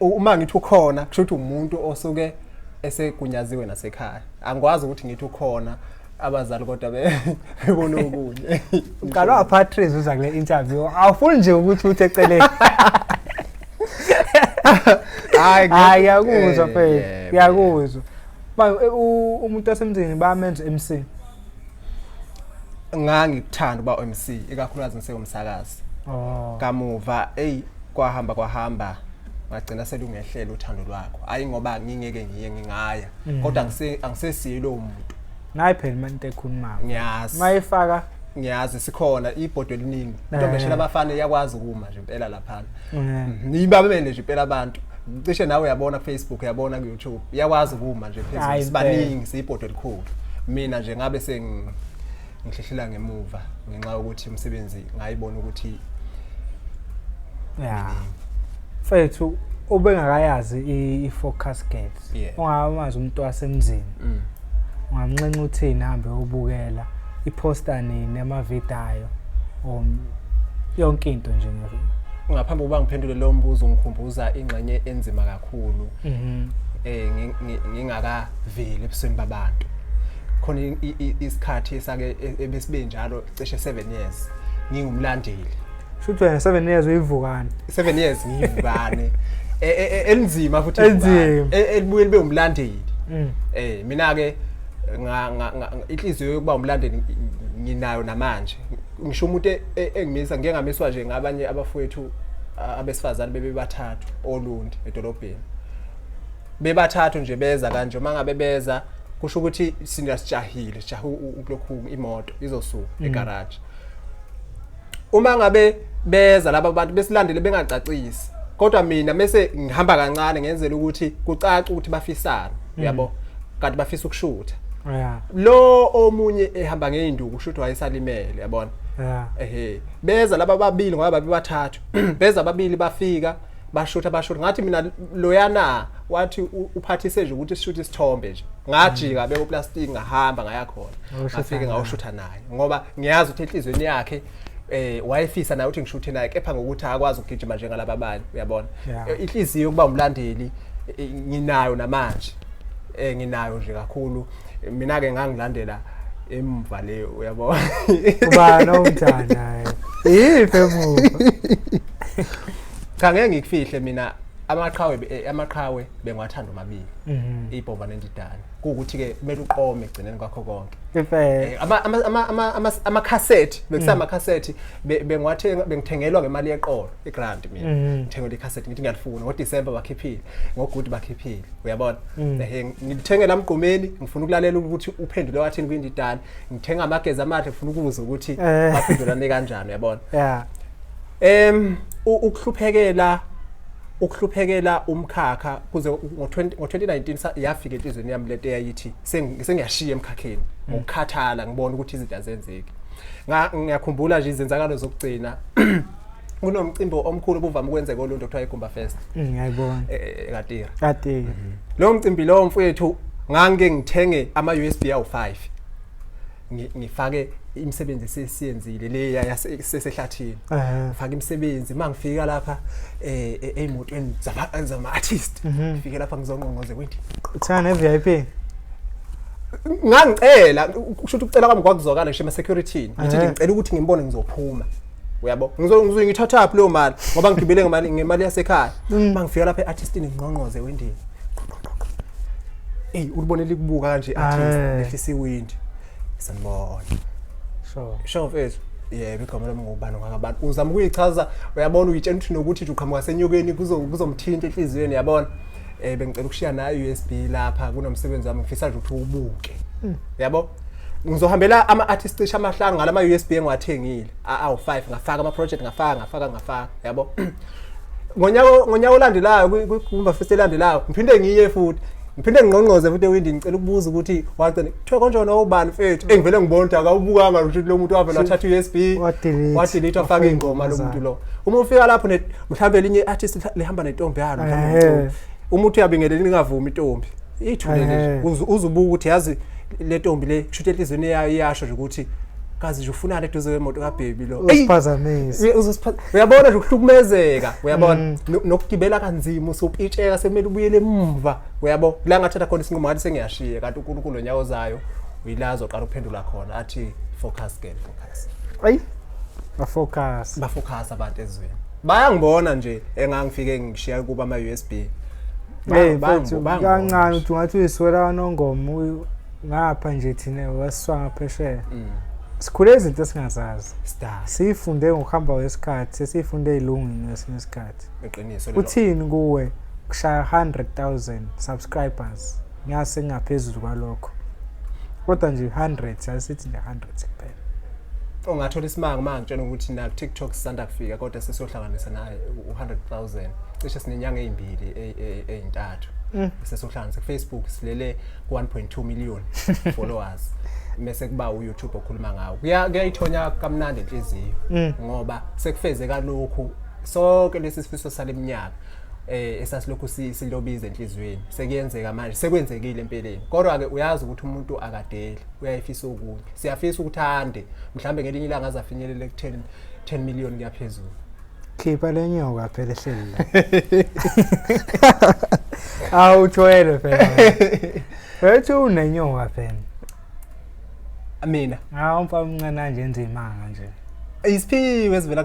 uma ngithi ukhona kusho ukuthi umuntu osuke esegunyaziwe nasekhaya angikwazi ukuthi ngithi ukhona abazali kodwa bebona okunye uqala waPatrice uza kule interview awufuni nje ukuthi uthe eceleni hayi yakuzwa phela yakuzwa umuntu wasemzini bamenza MC ngangikuthanda uba MC ikakhulukazi ngisengumsakazi kamuva kwahamba ngagcina selungehlela uthando lwakho ayi ngoba ngingeke ngingaya kodwa angisesilo umuntu nayi phela manje ekhuluma ngiyazi mayifaka ngiyazi sikhona ibhodo eliningi intombeshela abafana yakwazi ukuma nje impela lapha nibabele nje impela abantu cishe nawe uyabona Facebook uyabona ku YouTube yakwazi ukuma nje phezulu sibaningi siyibhodo elikhulu mina nje ngabe sengihlehlela ngemuva ngenxa yokuthi umsebenzi ngayibona ukuthi fethu ubengakayazi i-focus gate ungamazi umuntu wasemzini ungamncenxa uthini hambe ubukela iposter nini amavidayo yonke into nje ngaphambi kokuba ngiphendule lo mbuzo ngikhumbuza ingxenye enzima kakhulu ngingakaveli ebusweni babantu khona isikhathi esake ebesibe njalo cishe 7 years ngingumlandeli futhi wena 7 years uyivukana 7 years ngiyivukane enzima futhi elibuye libe umlandeli mina ke inhliziyo yokuba umlandeli nginayo namanje ngisho umuntu engimisa ngeke ngamiswa nje ngabanye abafowethu abesifazane bebebathathu olundi edolobheni bebathathu nje beza kanje mangabe beza kusho ukuthi sinasijahile sijahu ukulokhu imoto izosuka egarage uma ngabe beza laba bantu besilandele bengacacisi kodwa mina bese ngihamba kancane ngenzela ukuthi kucaca ukuthi bafisana uyabo kanti bafisa ukushutha lo omunye ehamba ngeinduku kusho ukuthi wayesalimele yabona beza laba babili ngoba babebathathu beza babili bafika bashutha ngathi mina loyana wathi uphathise nje ukuthi sishuthe isithombe nje ngajika beko plastic ngahamba ngaya khona ngafike ngawushutha naye ngoba ngiyazi ukuthi enhlizweni yakhe wayefisa naye ukuthi ngishuthe naye kepha ngokuthi akwazi ukugijima njengalaba abanye uyabona inhliziyo kuba umlandeli nginayo namanje nginayo nje kakhulu mina ke ngangilandela emva le uyabona ubani omthanda ife emuva cha ngeke ngikufihle mina amaqhawe bengiwathanda omabili ibhova nendidane kuukuthi ke kumele uqome egcineni kwakho konke ama cassette bekusama cassette bengithengelwa ngemali yeqolo igrant mina ngithengela icassette ngithi ngiyalifuna ngoDecember bakhiphile ngoGood bakhiphile uyabona ngithengela amgqomeni ngifuna ukulalela ukuthi uphendule wathini kwindidane ngithenga amagezi amahle ngifuna ukuzwa ukuthi baphendulane kanjani uyabona ukuhluphekela umkhakha kuze ngo2019 yafika enhlizweni yami lento eyayithi sengiyashiya emkhakheni ngokukhathala ngibona ukuthi izinto azenzeki ngiyakhumbula nje izenzakalo zokugcina kunomcimbi omkhulu obuvama ukwenzeka olunto kuthiwa iGumba Fest ngiyayibona Katira lo mcimbi lo mfowethu ngangike ngithenge ama USB awu5 ngifake imisebenzi sesiyenzile le yasehlathini ngifaka imisebenzi mangifika lapha emotweni zama artist ngifike lapha ngizonqongoze kwendi uthana VIP ngangicela kusho ukuthi ucela kwami kwakuzokala ngisho security ngithi ngicela ukuthi ngimbone ngizophuma uyabo ngithatha phi leyo mali ngoba ngigibele ngemali yasekhaya mangifika lapha eartistini ngqonqoze wendini ulibonela ikubuka kanje artist lehlisa iwindi sanibona sure mfethu igama lami ngubani ngakabantu uzama ukuyichaza uyabona uyitshela ukuthi nokuthi uqhamuka senyokeni kuzomthinta enhliziyweni yabona bengicela ukushiya nayo USB lapha kunomsebenzi wami ngifisa nje ukuthi ubuke yabo ngizohambela ama artists cisha amahlanu ngalama USB engiwathengile awu5 ngafaka ama project ngafaka yabo ngonyaka olandelayo kuGumba Fest elandelayo ngiphinde ngiye futhi ngiphinde ngqonqoze futhi ewindini ngicela ukubuza ukuthi wagcina kuthiwa konjona ubani mfethu engivele ngibona ukuthi akawubukanga ukuthi lo muntu wavela wathatha USB wadelete afaka ingoma lo muntu lo uma ufika lapho mhlawumbe elinye artist lihamba nentombi yalo mhlawumbe umuntu uyabingelela ningavumi intombi ithulele uzubuka ukuthi yazi le ntombi le kushuthi enhlizweni yayo iyasho nje ukuthi kazi nje ufunana eduze kwemoto kaBaby lo usiphazamisa uyabona nje ukuhlukumezeka uyabona nokugibela kanzima usupitsheka sekumele ubuyele emuva uyabo la ngathatha khona isinqumo ngathi sengiyashiya kanti uNkulunkulu onyawo zayo uyilazo qala uphendula khona athi focus bafocus abantu ezweni bayangibona nje engangifike ngishiya kuba ama USB kancane uthi ngathi uyiswela nongoma ngapha nje thina wasiswa ngaphesheya sikhule izinto esingazazi sifunde ngokuhamba kwesikhathi sesifunde ilungini lesikhathi eqiniso uthini kuwe kushaya 100,000 subscribers ngase ngaphezulu kwalokho kodwa nje 100 asithi nje 100 kuphela ongathola isimanga mangitshela ukuthi na TikTok sisanda kufika kodwa sesohlanganisa naye u100,000 cishe sinenyanga ezimbili ezintathu sesohlanganisa Facebook silele ku1.2 million followers mase kuba uYouTube okhuluma ngawo kuyayithonya kamnandi enhliziyo ngoba sekufezeka lokhu sonke lesi sifiso saleminyaka esasilokhu silobiza enhlizweni sekuyenzeka manje sekwenzekile empeleni kodwa ke uyazi ukuthi umuntu akadeli uyayifisa ukuthi siyafisa ukuthande mhlambe ngelinye ilanga azafinyelele ku 10 million kuyaphezulu khipha lenyoka phela ehleli la awuthwele phela wethu unenyoka phela mina umfana omncane nje enze imanga nje isiphiwe esivela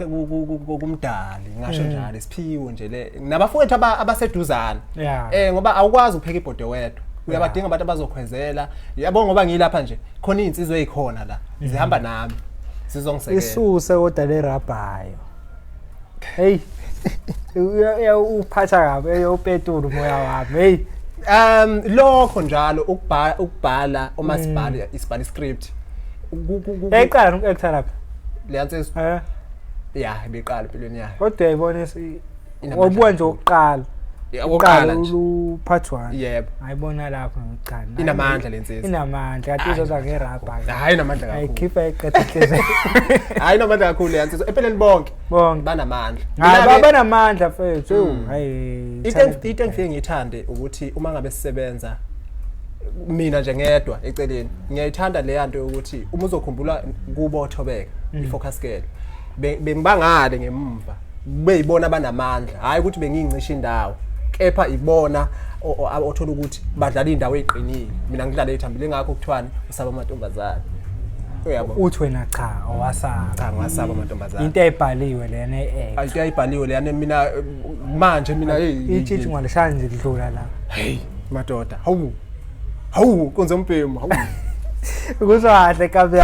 kumdali ngasho njalo isiphiwe nje le nabafowethu abaseduzana ngoba awukwazi ukupheka ibhode wedwa uyabadinga abantu abazokhwezela yabo ngoba ngilapha nje khona insizwe ezikhona la zihamba nami sizongisekela isuse kodwa le rabhayo hey uphatha kabe upetula umoya wami lokho njalo ukubhala omasibhala isibhala script eqala ukuactor lapha leyantsizwe beqala empilweni yakhe kodwa uyayibona wabuka nje ukuqala oqala nje uphathwana yebo ayibona lapho ngokuqala inamandla lensizwe inamandla kanti izoza ngerabha hayi inamandla kakhulu ayikhipha eqeda inhliziyo hayi inamandla kakhulu leyantsizwe empeleni bonke banamandla banamandla mfethu hayi into engifike ngithande ukuthi uma ngabe sisebenza mina nje ngedwa eceleni ngiyayithanda le yanto ukuthi uma uzokhumbula kubo Thobeka ifocus scale bengibangale ngemva beyibona abanamandla hayi ukuthi bengincisha indawo kepha ibona othola ukuthi badlala indawo eqinile mina ngidlala ethambile ngakho kuthwani usaba amantombazane uyabo uthi wena cha owasaba cha ngiwasaba amantombazane into ayibhaliwe lena into ayibhaliwe lena mina manje mina ichithi ngwalishaya nje lidlula la hey madoda hawu konze umpemo hawu kuzahle kabe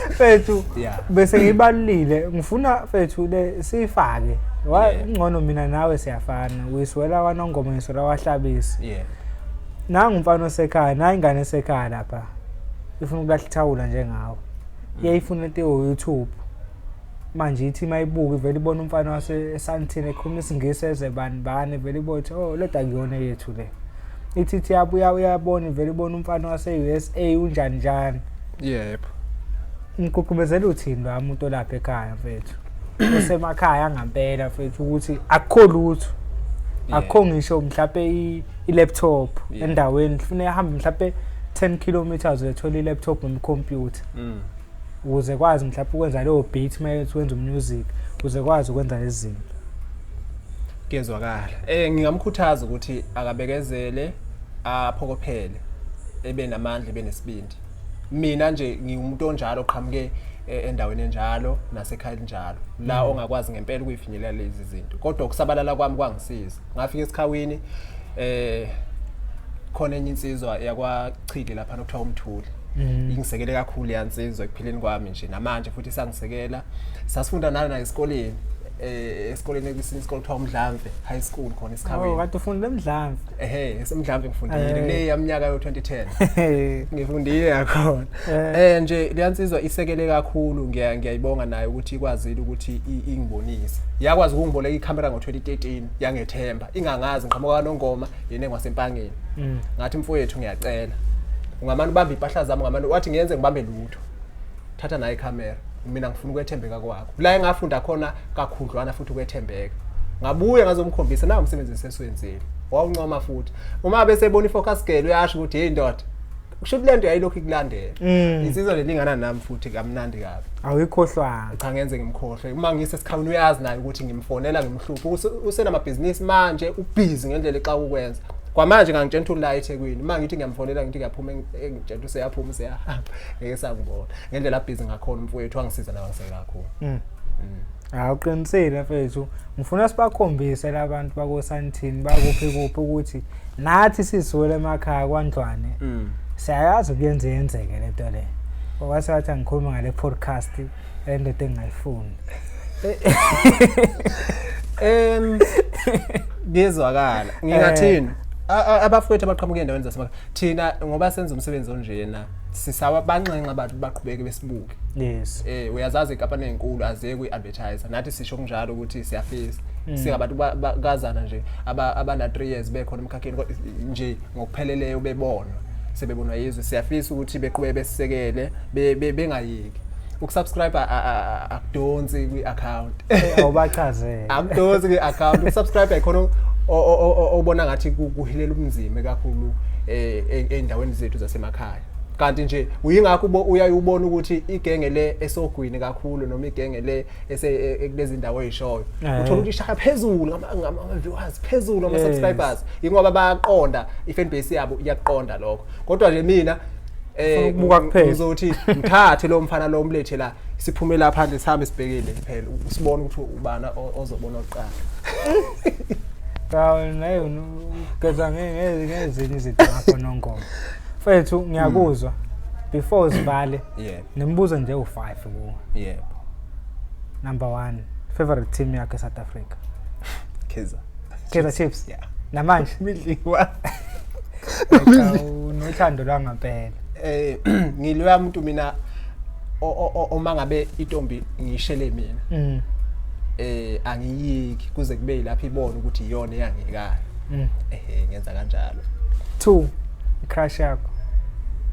fethu bese ngibalile ngifuna fethu le sifake ngcono mina nawe siyafana uyiswela kwanongoma ngiswela wahlabisi nangu umfana osekhaya nayi ingane esekhaya lapha ifuna ukulahla ithawula njengawe iyayifuna into YouTube manje ithi mayibuka ivele ibona umfana waseSICELA ekhuluma isingisi ezebani vele ibothi oh leda kuyona yethu le ithi yabuya uyabona ivele ibona umfana wase-USA unjani njani yebo ngikukumezela uthini lo umuntu lapha ekhaya mfethu osemakhaya ngampela mfethu ukuthi akukho lutho akukho ngisho mhlawumbe i-laptop endaweni kufanele ahambe mhlawumbe 10 kilometers uthola i-laptop nomcomputer ukuze kwazi mhlawumbe ukwenza leyo beat maybe wenza umusic ukuze kwazi ukwenza lezi zinto kezwakala ngingamkhuthaza ukuthi akabekezele aphokophele ebe namandla ebe nesibindi mina nje ngiumuntu onjalo oqhamuke endaweni enjalo nasekhaya njalo la ongakwazi ngempela ukuyifinyelela lezi zinto kodwa ukusabalala kwami kwangisiza ngafika esikhawini khona enye insizwa yakwaChile lapha nokuthiwa uMthuli ingisekele kakhulu yansizwa ekuphileni kwami nje namanje futhi sangisekela sasifunda nana esikoleni esikoleni ekwisini isikole kuthiwa uMdlamve High School khona esikhawini kade ufunda eMdlamve esemdlamve ngifundile kule yaminyaka yo2010 ngifundile yakhona nje liyansizwa isekele kakhulu ngiyayibonga nayo ukuthi ikwazile ukuthi ingibonise yakwazi ukungiboleka iCamera ngo2013 yangethemba ingangazi ngiqhamuka kanongoma yena engwasempangeni ngathi mfowethu ngiyacela ungamani ubamba impahla zami ngamani wathi ngiyenze ngibambe lutho thatha nayo iCamera mina ngifuna ukwethembeka kwakho la engafunda khona kakhudlwana futhi ukwethembeka ngabuye ngazomkhombisa na umsebenzi seswenzile wawuncoma futhi uma bese ebona iFocus girl uyasho ukuthi hey ndoda ushuthi lento yayilokhu ikulandela insizwa lelingana nami futhi kamnandi kabi awuyikhohlwa cha ngenze ngimkhohle uma ngise esikhawini uyazi nayo ukuthi ngimfonela ngimhlupha usenamabhizinisi manje ubhizi ngendlela exa ukwenza kwamanje ngangitshela ukuthi la eThekwini uma ngithi ngiyamfonela ngithi ngiyaphuma ngitshela useyaphuma useyahamba ngeke sangibona ngendlela busy ngakhona mfowethu wangisiza nawe ngiseka kakhulu uqinisile mfethu ngifuna sibakhombise labantu bakoSICELA bakuphi ukuthi nathi sisiwele emakhaya kwaNdlwane siyayazi ukuyenzeke lento le okwasathi ngikhuluma ngale podcast endoda engayifuni ngizwakala ngingathini abafowethu abaqhamuke endaweni zasemakhaya thina ngoba senza umsebenzi onjena sisawa banxenxa abantu baqhubeke besibuke yes uyazazi inkapani ezinkulu azeke kuiadvertiser nathi sisho kunjalo ukuthi siyafisa singabantu bakazana nje abana 3 years bekhona emkhakheni nje ngokupheleleyo bebonwa sebebonwa yizwe siyafisa ukuthi beqhubeke besisekele bengayeki ukusubscribe akudonsi kwi-account awubachazele akudonsi kwi-account ukusubscribe ikhona obona ngathi kuhilela umzimba kakhulu endaweni zethu zasemakhaya kanti nje uyingakho uyayubona ukuthi igenge le esogwini kakhulu noma igenge le kulezi ndawo ezishoyo uthola ukuthi ishaya phezulu ngama-viewers phezulu ama-subscribers ingoba bayaqonda i-fan base yabo iyaqonda lokho kodwa nje mina ngizothi ngithathe lo mfana lo mlethe la siphumela phandle sihambe sibhekile phela usibone ukuthi ubana ozobona oqala nayo ugeza ngezinye izinto ngapho nongoma fethu ngiyakuzwa before sivale nemibuzo nje u5 kuwo yebo number 1 favorite team yakhe South Africa Kaizer Chiefs namanje midliwa unothando lwangampela ngiloya umuntu mina uma ngabe intombi ngishele mina angiyiki kuze kube lapha ibona ukuthi iyona eyangekayo ngenza kanjalo 2 crush yakho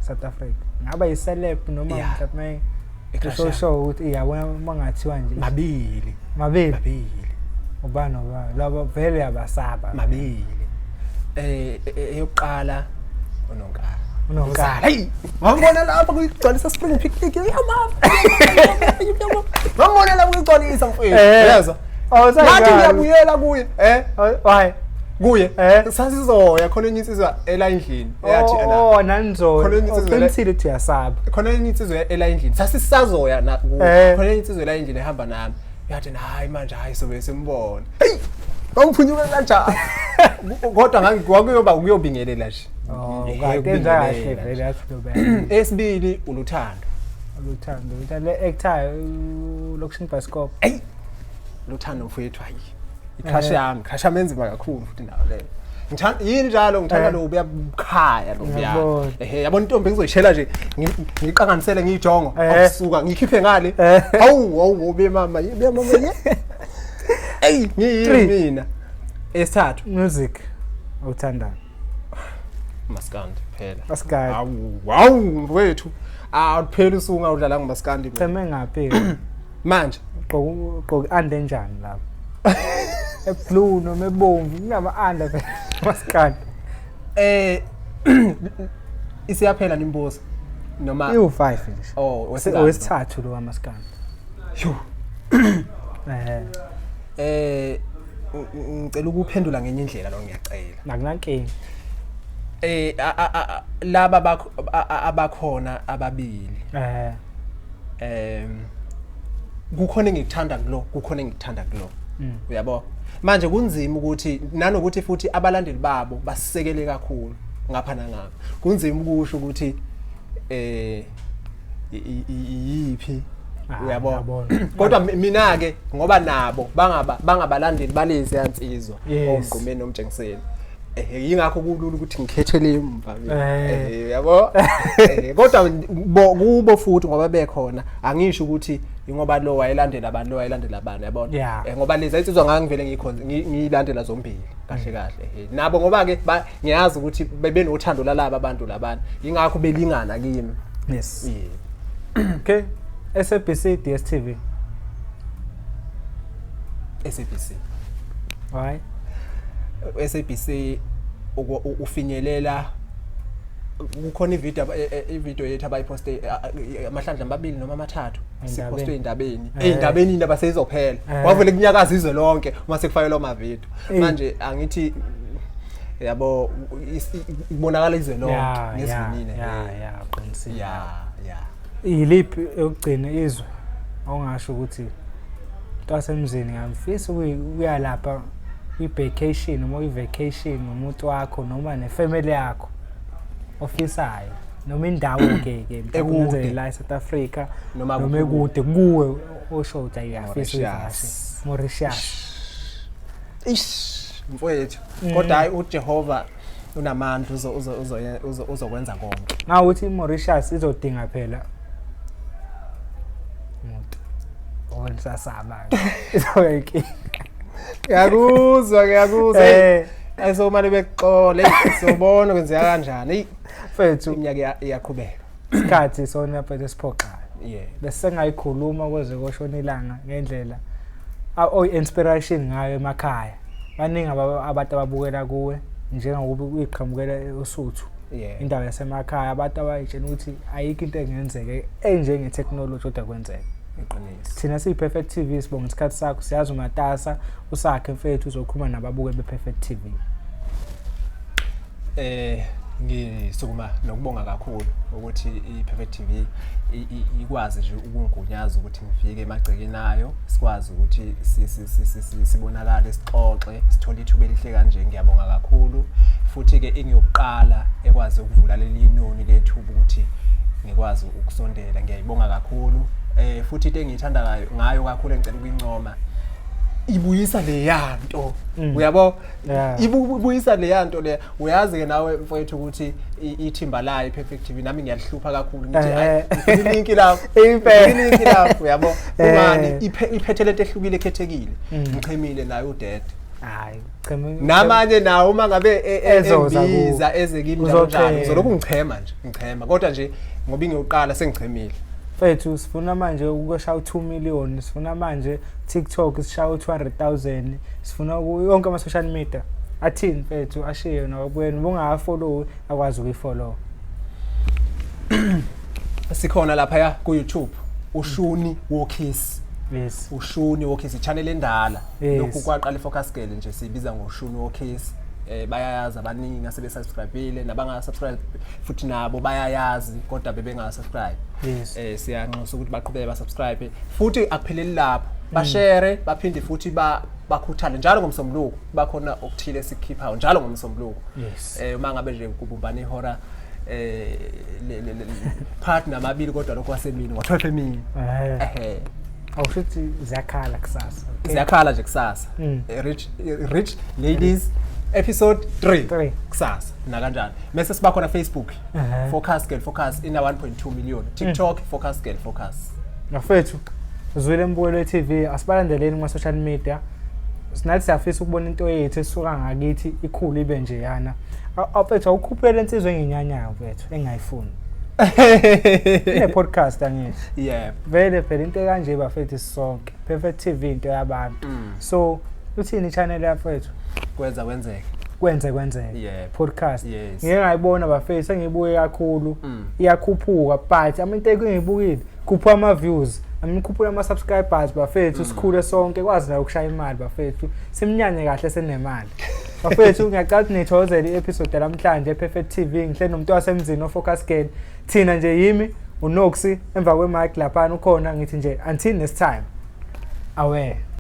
South Africa ngaba yi-celeb noma mhlawumbe show ukuthi iyabona mangathiwa nje mabili ubani laba vele abasaba mabili eyokuqala unonkala hey ngibona lapha kugcwalisa spring picnic yamama ngibona lapha kugcwalisa mfethu yezwa Ngathi ngiyabuyela kuye why kuye sasizoya khona enye insizwa elayindlini eyathi nanzo uqinisile uthi uyasaba khona enye insizwa elayindlini sasisazoya na khona enye insizwa elayindlini ehamba nami yathi hayi manje hayi sobe simbona hey bangiphunyuka kanjani kodwa ngikuyoba ukuyobingelela nje kahle kahle vele yathloba esibili uluthando le actor lokushini bioscope hey luthando mfowethu hayi ikhasha yami khasha menzima kakhulu futhi nawo leyo ngithanda yini njalo ngithanda lo ubuyakhaya lo buya yabona intombi ngizoyishela nje ngiqanganisele ngiyijongo akusuka ngikhiphe ngale hawu be mama ye hey mina esithathu music awuthandana maskandi phela maskandi wow mfowethu phela usunga udlala ngomaskandi cheme ngaphi manje qoqa andenjani lapho eblue noma ebomvu kunama under phela maskandi isiyaphela nimbuzo noma u5 nje wesithathu lo wamaskandi yo ngicela ukuphendula ngenye indlela lo ngiyacela nakunankingi laba abakhona ababili kukhona engikuthanda kulo kukhona engikuthanda kulo uyabo manje kunzima ukuthi nanokuthi futhi abalandeli babo basisekele kakhulu ngapha nangapha kunzima ukusho ukuthi yipi uyabo kodwa mina ke ngoba nabo bangabalandeli balezi yansizwa omgqumeni nomjengiseni yingakho kulula ukuthi ngikhethele imva yabo kodwa kubo futhi ngoba bekhona angisho ukuthi ngoba lo wayelandela abantu yabona ngoba lezi insizwa ngangivele ngikhonza ngilandela zombili kahle kahle nabo ngoba ke ngiyazi ukuthi bebenothando lalaba abantu labana yingakho belingana kimi yes okay SABC DStv why SABC ufinyelela kukhona ivideo yethu abayiposte amahlandla amabili noma amathathu siposte endabeni indaba seyizophela wavele kunyakaza izwe lonke uma sekufayelwa ama video manje angithi yabo ibonakala izwe lonke nesivinini qinisile iliphi ekugcina izwe ongasho ukuthi Mtwasemzini ngamfisa ukuya lapha i-vacation noma i-vacation nomuntu wakho noma nefamily yakho ofisayo noma indawo ke mhlawumbe la eSouth Africa noma ekude kuwe osho ukuthi ayafisa Mauritius mfowethu kodwa hayi uJehova unamandla uzokwenza konke ngawuthi iMauritius izodinga phela umuntu owensasaba izoyiki ngiyakuzwa ayisomali bexole sobona kwenzeka kanjani mfethu iminyaka iyaqhubeka isikhathi sona phela siphoqa bese ngayikhuluma kuze koshona ilanga ngendlela inspiration ngayo emakhaya baningi abantu ababukela kuwe njengokuba uyiqhamukela uSuthu indawo yasemakhaya abantu abayitshena ukuthi ayikho into engenzeke enjenge technology kodwa kwenzeka iqiniso thina siyi-Perfect TV sibonga isikhathi sakho siyazi umatasa usakhe mfethu uzokhuluma nababuke be-Perfect TV ngisukuma nokubonga kakhulu ukuthi i-Perfect TV ikwazi nje ukungunyaza ukuthi ngifike emagcekeni ayo sikwazi ukuthi sibonakale sixoxe sithole ithuba elihle kanje ngiyabonga kakhulu futhi ke engiyokuqala ekwazi ukuvula leli inoni lethuba ukuthi ngikwazi ukusondela ngiyayibonga kakhulu futhi into engiyithanda ngayo kakhulu engicela ukuyincoma ibuyisa le yanto uyabo ibuyisa le yanto le uyazi ke nawe mfowethu ukuthi ithimba la iPerfect TV nami ngiyalihlupha kakhulu ngithi ilink lapho uyabo umani iphethe lento ehlukile ekhethekile ngichemile naye udad hayi cheme namanye nawo uma ngabe ezoza ezekimi njalo uzolokhu ngichema nje ngichema kodwa nje ngoba ngiyoqala sengichemile mfethu sifuna manje ukusha u2 million sifuna manje TikTok sishaya u200,000 sifuna yonke ama social media athini mfethu ashiye nakuwena ubungafollow akwazi ukuyifollow sikhona lapha ku YouTube Ushuni Walkies Yes. Ushuni Wokisi i-channel endala Yes. lokhu kwaqala i-focus girl nje sibiza ngoShuni Wokisi bayayazi abaningi asebesubscribeile nabanga-subscribe futhi nabo bayayazi kodwa bebenga-subscribe. Yes. Siyanxusa ukuthi baqhubeke basubscribe futhi akupheleli lapho bashare baphinde futhi bakhuthale njalo ngomsombuluko bakhona okuthile esikhiphayo njalo ngomsombuluko. Yes. Uma ngabe nje kubumbana ihora partner amabili kodwa lokho wasemini ngo-12 emini. Awushuthi ziyakhala kusasa. Ziyakhala nje kusasa. Rich Ladies episode 3 kusasa na kanjani. Mase sibakhona Facebook Focus Girl Focus ina 1.2 million. TikTok Focus Girl Focus. Nafethu uzwile Mbukelo TV asibalandeleni kuma social media. Sinathi siyafisa ukubona into yethu esuka ngakithi ikhulu ibe nje yana. Awufethu ukhuphela insizwe enginyanyayo mfethu engayifuni. Ne podcast angithi. Yeah. Vele phela into kanje bafethu sonke. Perfect TV into yabantu. So uthini channel yafethu? Kwenza kwenzeke. Kwenzeke. Yeah. Podcast. Yes. Ngeke ngayibona bafethu sengibuye kakhulu. Iyakhuphuka but into engiyibukile kupha ama views. Amikhuphula ama subscribers bafethu sikhule sonke kwazi la ukushaya imali bafethu. Simnyanye kahle senemali. Bafethu ngiyacela ukuthi nithokozele i-episode namhlanje ePerfect TV ngihle noMtwasemzini-Focus Girl. Thina nje yimi uNoxi emva kwemic lapha ukhona ngithi nje until next time. Aware.